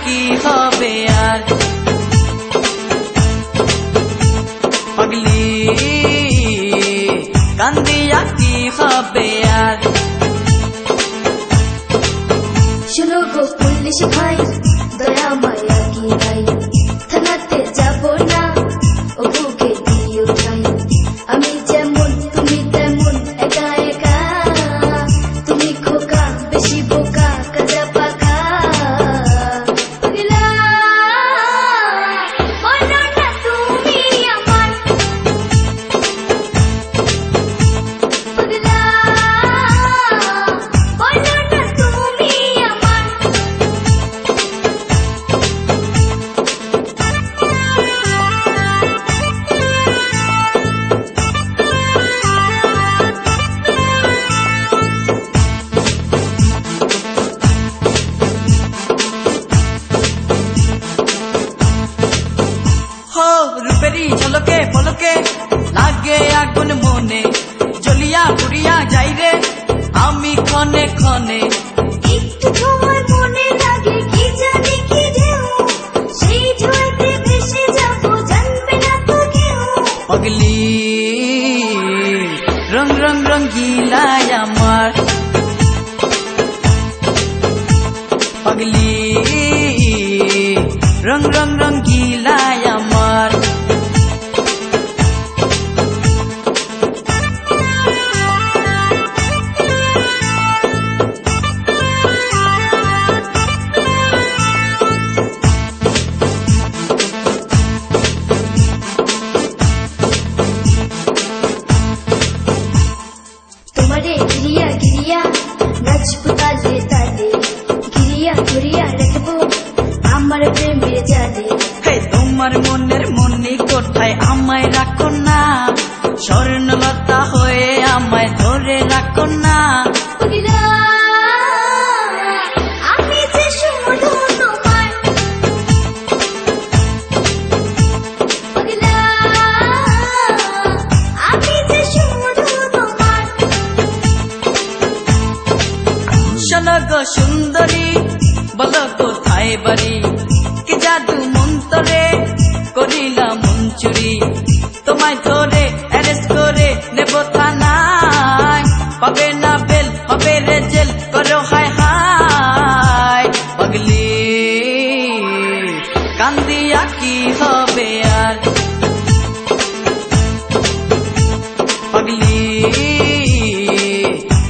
কি হবে আর পাগলি কান্দিয়া কি হবে আর শুনো গো পুলিশ ভাই দয়া মায়া কি নাই থানাতে যাব না ও বুকে দিও ঠাই আমি যেমন তুমি তেমন একা একা তুমি খোকা বেশি বোকা কাজা পাকা পাগলা বলো না তুমি আমার পাগলা বলো না তুমি আমার হো রূপেরি ঝলকে পলকে লাগে আগুন মনে জ্বলিয়া পুড়িয়া যাই রে আমি ক্ষণে ক্ষণে একটু তোমার মনে লাগে কি জানি কি ঢেউ সেই ঢেউতে ভেসে যাবো জানবে না তো কেউ পাগলি রং রং রঙ্গিলায় আমার পাগলি রং রং রঙ্গিলায় আমার তোমারে গিরিয়া গিরিয়া নাচবো তালে তালে গিরিয়া ঘুরিয়া রাখবো আমার প্রেমের জালে হে তোমার মনের মনি কোথায় আমায় রাখো না স্বর্ণলতা হয়ে আমায় ধরে রাখো না পাগলা আমি যে শুধু তোমার পাগলা আমি যে শুধু তোমার শোনো গো সুন্দরী বলো কোথায় বাড়ি কি জাদু মন্তরে করিলাম মন চুরি তোমায় ধরে অ্যারেস্ট করে নেব থানায় পাবে না বেল হবে রে জেল করো হায় হায় পাগলি কান্দিয়া কি হবে আর পাগলি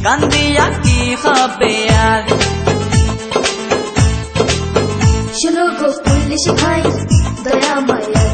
কান্দিয়া কি হবে আর শুনো গো পুলিশ ভাই দয়া মায়া